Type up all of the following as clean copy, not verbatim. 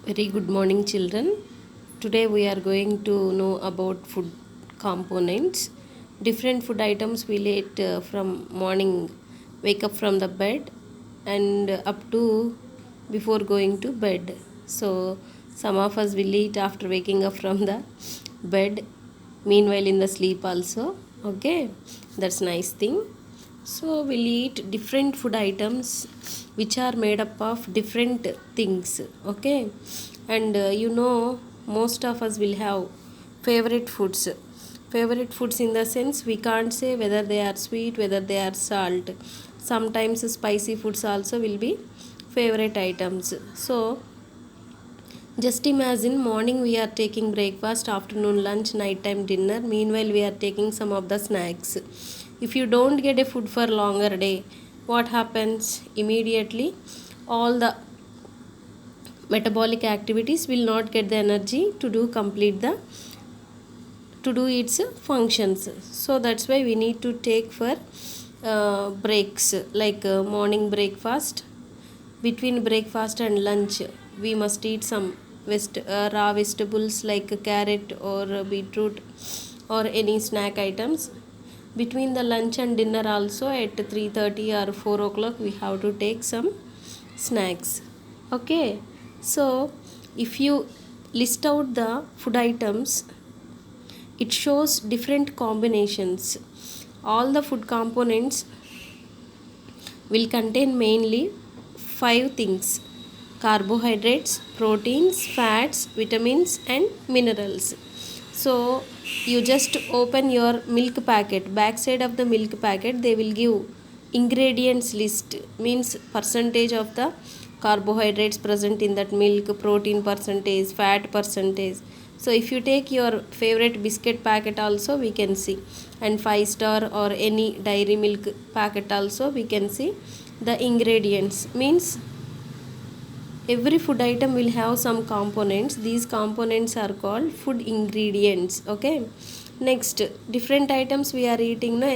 Very good morning, children. Today we are going to know about food components. Different food items we eat from morning, wake up from the bed, and up to before going to bed. So, some of us will eat after waking up from the bed, meanwhile in the sleep also. Okay, that's nice thing. So we'll eat different food items which are made up of different things. Okay, and most of us will have favorite foods. Favorite foods in the sense we can't say whether they are sweet, whether they are salt. Sometimes spicy foods also will be favorite items. So just imagine morning we are taking breakfast, afternoon lunch, nighttime dinner. Meanwhile, we are taking some of the snacks. If you don't get a food for longer day, what happens? Immediately, all the metabolic activities will not get the energy to do its functions. So that's why we need to take for breaks like morning breakfast. Between breakfast and lunch, we must eat some raw vegetables like carrot or beetroot or any snack items. Between the lunch and dinner also at 3:30 or 4 o'clock we have to take some snacks. Okay, so if you list out the food items, it shows different combinations. All the food components will contain mainly five things: carbohydrates, proteins, fats, vitamins, and minerals. So, you just open your milk packet, backside of the milk packet, they will give ingredients list, means percentage of the carbohydrates present in that milk, protein percentage, fat percentage. So if you take your favorite biscuit packet also we can see, and 5 star or any dairy milk packet also we can see the ingredients. Means every food item will have some components. These components are called food ingredients. Okay, next, different items we are eating na,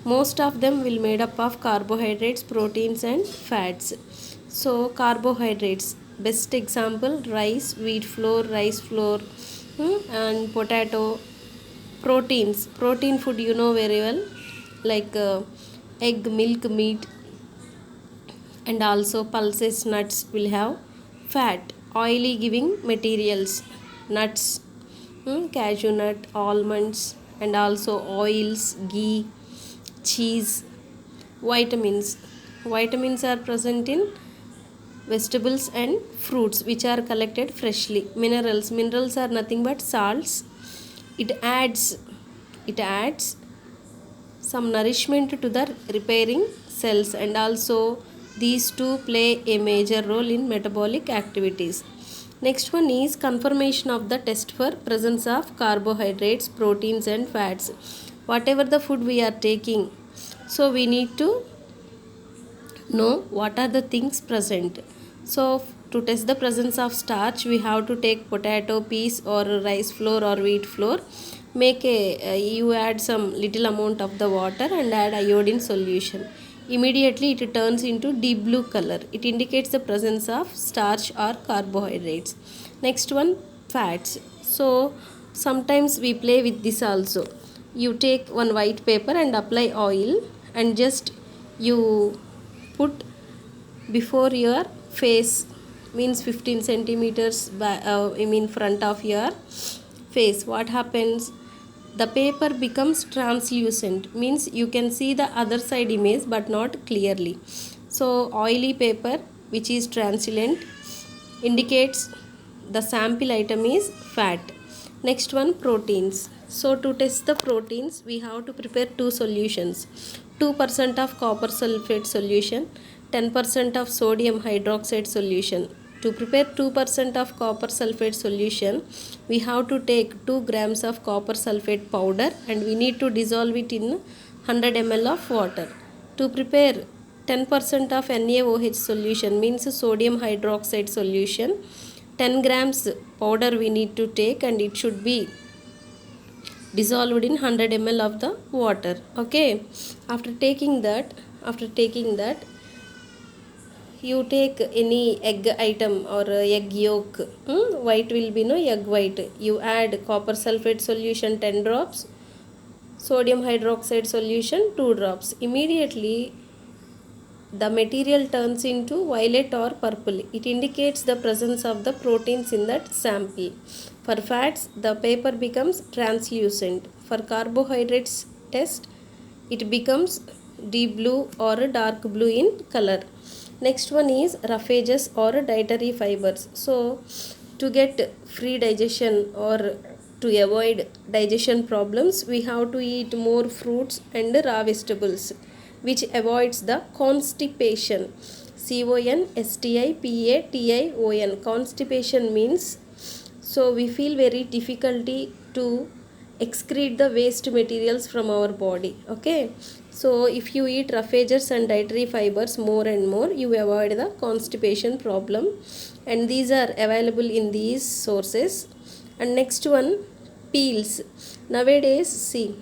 most of them will made up of carbohydrates, proteins, and fats. So carbohydrates, best example rice flour, and potato. Proteins, protein food you know very well, like egg, milk, meat, and also pulses. Nuts will have fat, oily giving materials, nuts, cashew nut, almonds, and also oils, ghee, cheese. Vitamins, vitamins are present in vegetables and fruits which are collected freshly. Minerals, minerals are nothing but salts. It adds it adds some nourishment to the repairing cells, and also these two play a major role in metabolic activities. Next one is confirmation of the test for presence of carbohydrates, proteins, and fats. Whatever the food we are taking, so we need to know what are the things present. So to test the presence of starch, we have to take potato, peas, or rice flour or wheat flour. Make a you add some little amount of the water and add iodine solution. Immediately it turns into deep blue color. It indicates the presence of starch or carbohydrates. Next one, fats. So sometimes we play with this also. You take one white paper and apply oil, and just you put before your face, means 15 centimeters front of your face. What happens? The paper becomes translucent, means you can see the other side image but not clearly. So oily paper which is translucent indicates the sample item is fat. Next one, proteins. So to test the proteins, we have to prepare two solutions: 2% of copper sulfate solution, 10% of sodium hydroxide solution. To prepare 2% of copper sulfate solution, we have to take 2 grams of copper sulfate powder and we need to dissolve it in 100 ml of water. To prepare 10% of NaOH solution, means sodium hydroxide solution, 10 grams powder we need to take, and it should be dissolved in 100 ml of the water. Okay, after taking that you take any egg item or egg yolk, white will be no egg white. You add copper sulfate solution 10 drops, sodium hydroxide solution 2 drops. Immediately the material turns into violet or purple. It indicates the presence of the proteins in that sample. For fats, the paper becomes translucent. For carbohydrates test, it becomes deep blue or dark blue in color. Next one is roughages or dietary fibers. So, to get free digestion or to avoid digestion problems, we have to eat more fruits and raw vegetables, which avoids the constipation. CONSTIPATION. Constipation means, so we feel very difficulty to excrete the waste materials from our body. Okay, so if you eat roughages and dietary fibers more and more, you avoid the constipation problem, and these are available in these sources. And next one, peels. Nowadays, see,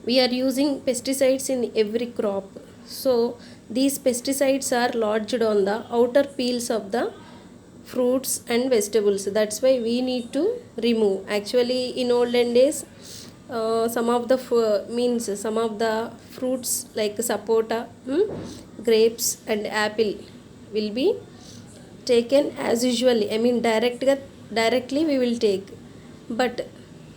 we are using pesticides in every crop, so these pesticides are lodged on the outer peels of the fruits and vegetables. That's why we need to remove. Actually, in olden days, some of the some of the fruits like sapota, grapes and apple will be taken as usually. I mean, directly we will take, but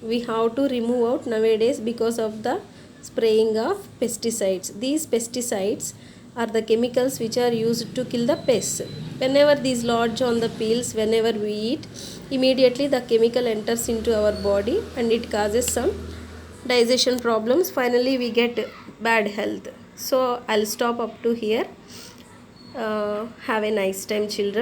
we have to remove out nowadays because of the spraying of pesticides. These pesticides are the chemicals which are used to kill the pests. Whenever these lodge on the peels, whenever we eat, immediately the chemical enters into our body and it causes some digestion problems. Finally, we get bad health. So I'll stop up to here. Have a nice time, children.